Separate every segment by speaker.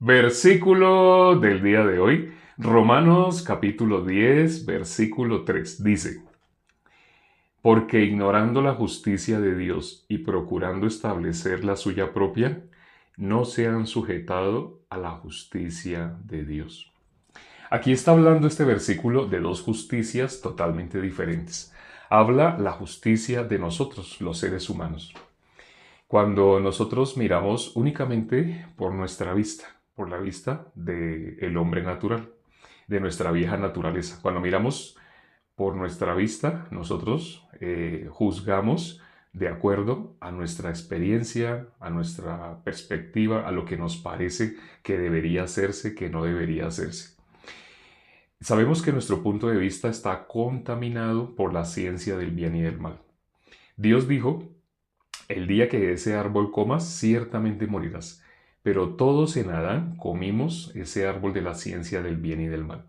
Speaker 1: Versículo del día de hoy, Romanos capítulo 10, versículo 3, dice, porque ignorando la justicia de Dios y procurando establecer la suya propia, no se han sujetado a la justicia de Dios. Aquí está hablando este versículo de dos justicias totalmente diferentes. Habla la justicia de nosotros, los seres humanos. Cuando nosotros miramos únicamente por nuestra vista, por la vista del hombre natural, de nuestra vieja naturaleza. Cuando miramos por nuestra vista, nosotros juzgamos de acuerdo a nuestra experiencia, a nuestra perspectiva, a lo que nos parece que debería hacerse, que no debería hacerse. Sabemos que nuestro punto de vista está contaminado por la ciencia del bien y del mal. Dios dijo, el día que de ese árbol comas, ciertamente morirás. Pero todos en Adán comimos ese árbol de la ciencia del bien y del mal.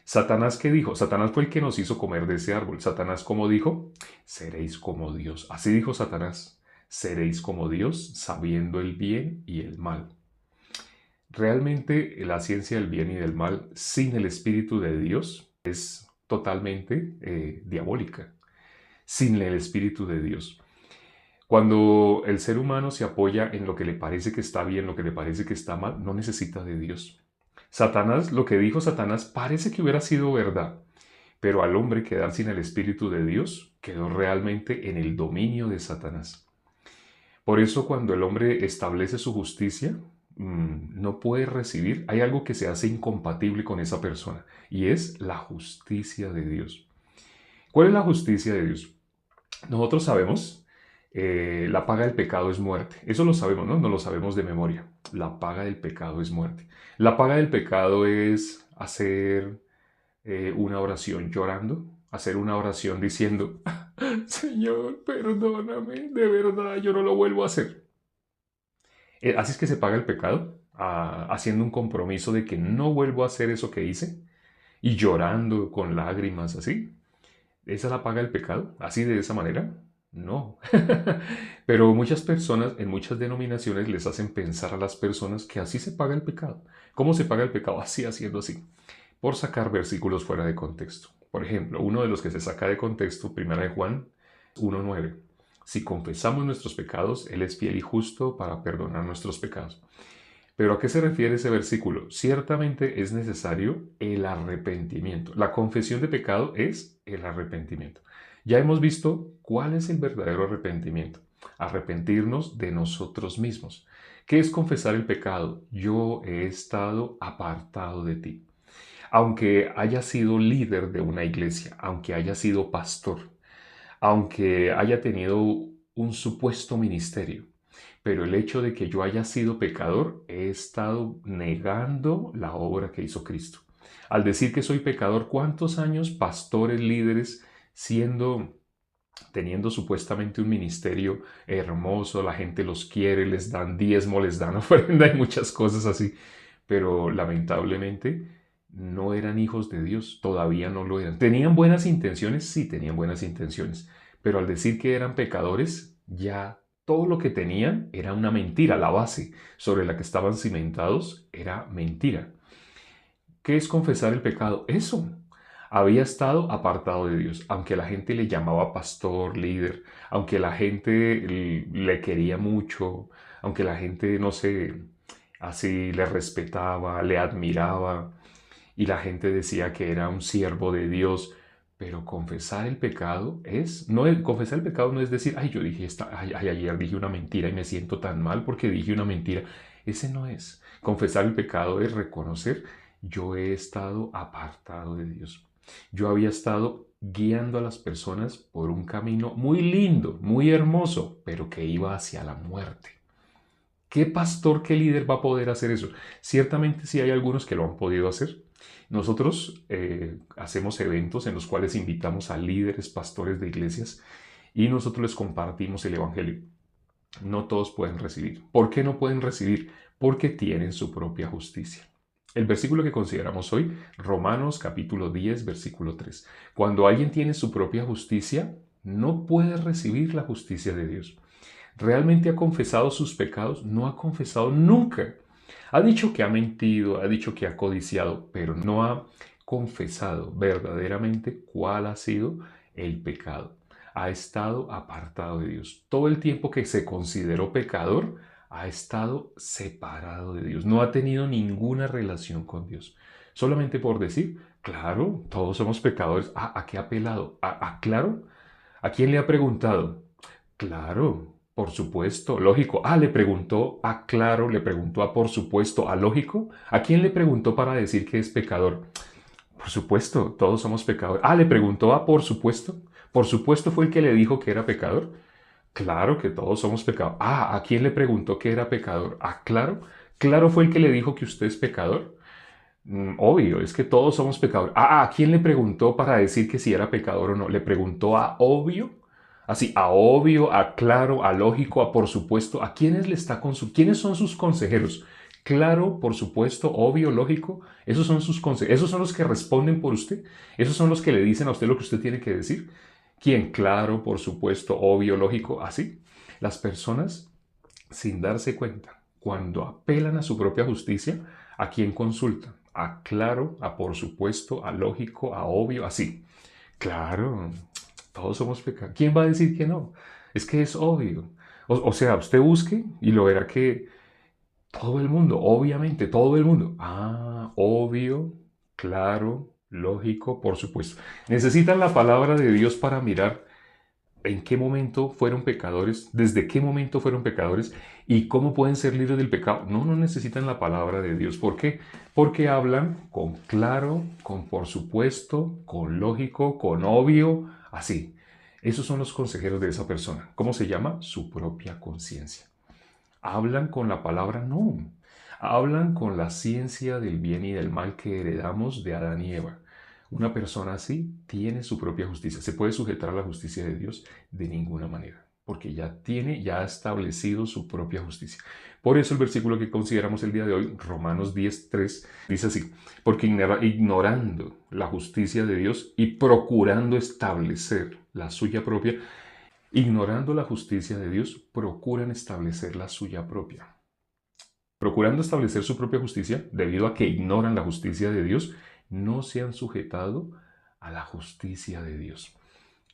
Speaker 1: Satanás, ¿qué dijo? Satanás fue el que nos hizo comer de ese árbol. Satanás, ¿cómo dijo? Seréis como Dios. Así dijo Satanás. Seréis como Dios, sabiendo el bien y el mal. Realmente la ciencia del bien y del mal sin el Espíritu de Dios es totalmente diabólica. Sin el Espíritu de Dios. Cuando el ser humano se apoya en lo que le parece que está bien, lo que le parece que está mal, no necesita de Dios. Satanás, lo que dijo Satanás parece que hubiera sido verdad, pero al hombre quedar sin el Espíritu de Dios quedó realmente en el dominio de Satanás. Por eso cuando el hombre establece su justicia, no puede recibir, hay algo que se hace incompatible con esa persona, y es la justicia de Dios. ¿Cuál es la justicia de Dios? Nosotros sabemos, la paga del pecado es muerte. Eso lo sabemos, ¿no? No lo sabemos de memoria. La paga del pecado es muerte. La paga del pecado es hacer una oración llorando, hacer una oración diciendo, Señor, perdóname, de verdad, yo no lo vuelvo a hacer. Así es que se paga el pecado, haciendo un compromiso de que no vuelvo a hacer eso que hice y llorando con lágrimas así. ¿Esa es la paga del pecado? ¿Así de esa manera? No. Pero muchas personas en muchas denominaciones les hacen pensar a las personas que así se paga el pecado. ¿Cómo se paga el pecado? Así, haciendo así. Por sacar versículos fuera de contexto. Por ejemplo, uno de los que se saca de contexto, 1 Juan 1:9. Si confesamos nuestros pecados, Él es fiel y justo para perdonar nuestros pecados. ¿Pero a qué se refiere ese versículo? Ciertamente es necesario el arrepentimiento. La confesión de pecado es el arrepentimiento. Ya hemos visto cuál es el verdadero arrepentimiento. Arrepentirnos de nosotros mismos. ¿Qué es confesar el pecado? Yo he estado apartado de ti. Aunque haya sido líder de una iglesia, aunque haya sido pastor, aunque haya tenido un supuesto ministerio, pero el hecho de que yo haya sido pecador, he estado negando la obra que hizo Cristo. Al decir que soy pecador, ¿cuántos años pastores, líderes, teniendo supuestamente un ministerio hermoso, la gente los quiere, les dan diezmo, les dan ofrenda y muchas cosas así, pero lamentablemente no eran hijos de Dios, todavía no lo eran. ¿Tenían buenas intenciones? Sí, tenían buenas intenciones, pero al decir que eran pecadores, ya todo lo que tenían era una mentira, la base sobre la que estaban cimentados era mentira. ¿Qué es confesar el pecado? Eso. Había estado apartado de Dios, aunque la gente le llamaba pastor, líder, aunque la gente le quería mucho, aunque la gente, no sé, así le respetaba, le admiraba, y la gente decía que era un siervo de Dios. Pero confesar el pecado confesar el pecado no es decir, ay, yo dije ayer dije una mentira y me siento tan mal porque dije una mentira. Ese no es. Confesar el pecado es reconocer, yo he estado apartado de Dios. Yo había estado guiando a las personas por un camino muy lindo, muy hermoso, pero que iba hacia la muerte. ¿Qué pastor, qué líder va a poder hacer eso? Ciertamente sí hay algunos que lo han podido hacer. Nosotros hacemos eventos en los cuales invitamos a líderes, pastores de iglesias y nosotros les compartimos el Evangelio. No todos pueden recibir. ¿Por qué no pueden recibir? Porque tienen su propia justicia. El versículo que consideramos hoy, Romanos capítulo 10, versículo 3. Cuando alguien tiene su propia justicia, no puede recibir la justicia de Dios. ¿Realmente ha confesado sus pecados? No ha confesado nunca. Ha dicho que ha mentido, ha dicho que ha codiciado, pero no ha confesado verdaderamente cuál ha sido el pecado. Ha estado apartado de Dios. Todo el tiempo que se consideró pecador, ha estado separado de Dios. No ha tenido ninguna relación con Dios. Solamente por decir, claro, todos somos pecadores. ¿A qué ha apelado? ¿A claro? ¿A quién le ha preguntado? Claro, por supuesto, lógico. Le preguntó a claro, le preguntó a por supuesto, a lógico. ¿A quién le preguntó para decir que es pecador? Por supuesto, todos somos pecadores. Le preguntó a por supuesto. Por supuesto fue el que le dijo que era pecador. Claro que todos somos pecadores. ¿A quién le preguntó que era pecador? Claro. Claro fue el que le dijo que usted es pecador. Obvio, es que todos somos pecadores. ¿A quién le preguntó para decir que si era pecador o no? ¿Le preguntó a obvio? Así, a obvio, a claro, a lógico, a por supuesto. ¿A quiénes le está ¿Quiénes son sus consejeros? Claro, por supuesto, obvio, lógico. Esos son sus consejeros. Esos son los que responden por usted. Esos son los que le dicen a usted lo que usted tiene que decir. ¿Quién? Claro, por supuesto, obvio, lógico. Así. Las personas, sin darse cuenta, cuando apelan a su propia justicia, ¿a quién consultan? A claro, a por supuesto, a lógico, a obvio, así. Claro, todos somos pecadores. ¿Quién va a decir que no? Es que es obvio. O sea, usted busque y lo verá que todo el mundo, obviamente, todo el mundo. Obvio, claro, lógico, por supuesto. Necesitan la palabra de Dios para mirar en qué momento fueron pecadores, desde qué momento fueron pecadores y cómo pueden ser libres del pecado. No necesitan la palabra de Dios. ¿Por qué? Porque hablan con claro, con por supuesto, con lógico, con obvio, así. Esos son los consejeros de esa persona. ¿Cómo se llama? Su propia conciencia. ¿Hablan con la palabra? No. Hablan con la ciencia del bien y del mal que heredamos de Adán y Eva. Una persona así tiene su propia justicia. ¿Se puede sujetar a la justicia de Dios? De ninguna manera, porque ya ha establecido su propia justicia. Por eso el versículo que consideramos el día de hoy, Romanos 10:3, dice así: porque ignorando la justicia de Dios y procurando establecer la suya propia, ignorando la justicia de Dios, procuran establecer la suya propia. Procurando establecer su propia justicia, debido a que ignoran la justicia de Dios, no se han sujetado a la justicia de Dios.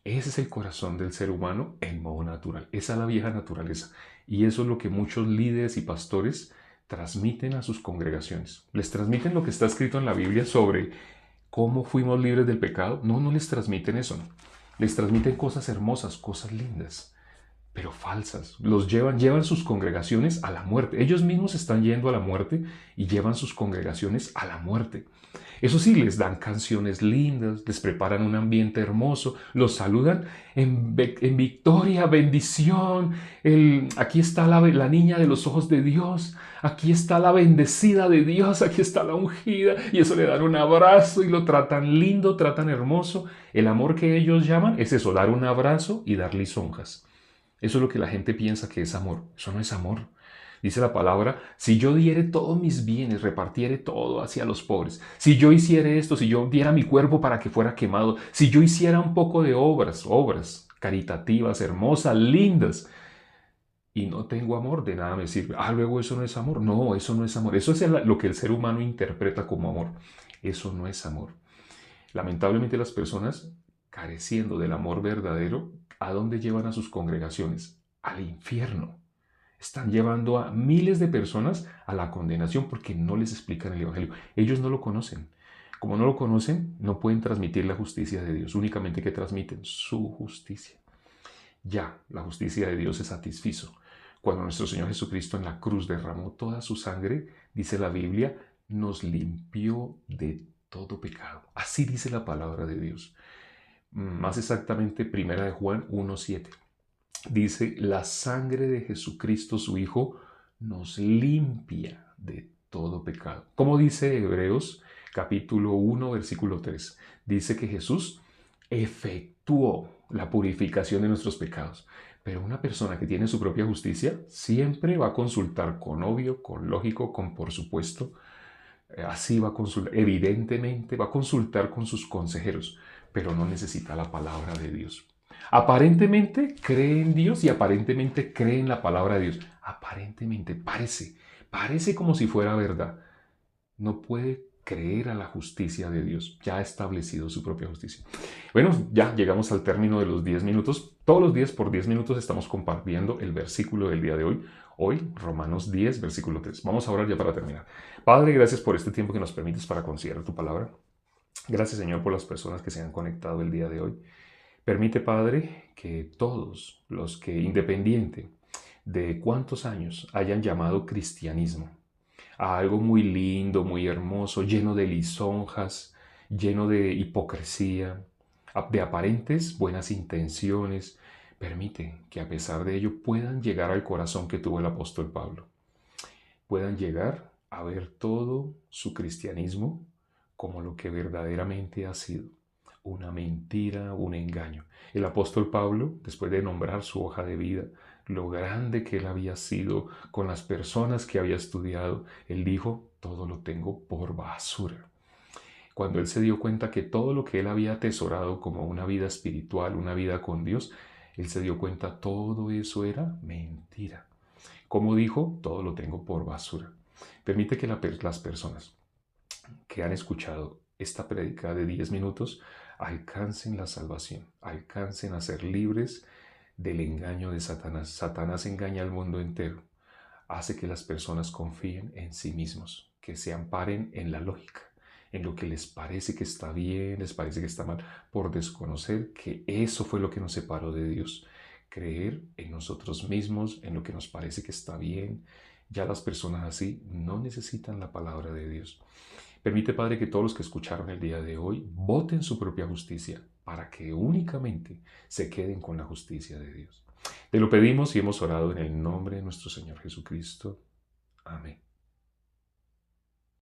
Speaker 1: Ese es el corazón del ser humano en modo natural. Esa es la vieja naturaleza. Y eso es lo que muchos líderes y pastores transmiten a sus congregaciones. Les transmiten lo que está escrito en la Biblia sobre cómo fuimos libres del pecado. No les transmiten eso. Les transmiten cosas hermosas, cosas lindas, pero falsas. Llevan sus congregaciones a la muerte. Ellos mismos están yendo a la muerte y llevan sus congregaciones a la muerte. Eso sí, les dan canciones lindas, les preparan un ambiente hermoso, los saludan en victoria, bendición. Aquí está la niña de los ojos de Dios, aquí está la bendecida de Dios, aquí está la ungida. Y eso le dan un abrazo y lo tratan lindo, tratan hermoso. El amor que ellos llaman es eso, dar un abrazo y dar lisonjas. Eso es lo que la gente piensa que es amor. Eso no es amor. Dice la palabra: si yo diere todos mis bienes, repartiere todo hacia los pobres, si yo hiciera esto, si yo diera mi cuerpo para que fuera quemado, si yo hiciera un poco de obras caritativas, hermosas, lindas, y no tengo amor, de nada me sirve. Luego eso no es amor. No, eso no es amor. Eso es lo que el ser humano interpreta como amor. Eso no es amor. Lamentablemente las personas, careciendo del amor verdadero, ¿a dónde llevan a sus congregaciones? Al infierno. Están llevando a miles de personas a la condenación porque no les explican el Evangelio. Ellos no lo conocen. Como no lo conocen, no pueden transmitir la justicia de Dios, únicamente que transmiten su justicia. Ya, la justicia de Dios se satisfizo. Cuando nuestro Señor Jesucristo en la cruz derramó toda su sangre, dice la Biblia, nos limpió de todo pecado. Así dice la palabra de Dios. Más exactamente, 1 de Juan 1:7. Dice: la sangre de Jesucristo, su Hijo, nos limpia de todo pecado. Como dice Hebreos capítulo 1, versículo 3. Dice que Jesús efectuó la purificación de nuestros pecados. Pero una persona que tiene su propia justicia siempre va a consultar con obvio, con lógico, con por supuesto. Así va a consultar, evidentemente va a consultar con sus consejeros, pero no necesita la palabra de Dios. Aparentemente cree en Dios y aparentemente cree en la palabra de Dios. Aparentemente, parece como si fuera verdad, no puede creer a la justicia de Dios. Ya ha establecido su propia justicia. Bueno, ya llegamos al término de los 10 minutos. Todos los días por 10 minutos estamos compartiendo el versículo del día de hoy. Hoy, Romanos 10, versículo 3. Vamos a orar ya para terminar. Padre, gracias por este tiempo que nos permites para considerar tu palabra. Gracias, Señor, por las personas que se han conectado el día de hoy. Permite, Padre, que todos los que, independiente de cuántos años hayan llamado cristianismo, a algo muy lindo, muy hermoso, lleno de lisonjas, lleno de hipocresía, de aparentes buenas intenciones, permite que a pesar de ello puedan llegar al corazón que tuvo el apóstol Pablo, puedan llegar a ver todo su cristianismo como lo que verdaderamente ha sido, una mentira, un engaño. El apóstol Pablo, después de nombrar su hoja de vida, lo grande que él había sido con las personas que había estudiado, él dijo, todo lo tengo por basura. Cuando él se dio cuenta que todo lo que él había atesorado como una vida espiritual, una vida con Dios, él se dio cuenta todo eso era mentira. Como dijo, todo lo tengo por basura. Permite que las personas que han escuchado esta prédica de 10 minutos alcancen la salvación, alcancen a ser libres del engaño de Satanás. Satanás engaña al mundo entero, hace que las personas confíen en sí mismos, que se amparen en la lógica, en lo que les parece que está bien, les parece que está mal, por desconocer que eso fue lo que nos separó de Dios. Creer en nosotros mismos, en lo que nos parece que está bien. Ya las personas así no necesitan la palabra de Dios. Permite, Padre, que todos los que escucharon el día de hoy voten su propia justicia para que únicamente se queden con la justicia de Dios. Te lo pedimos y hemos orado en el nombre de nuestro Señor Jesucristo. Amén.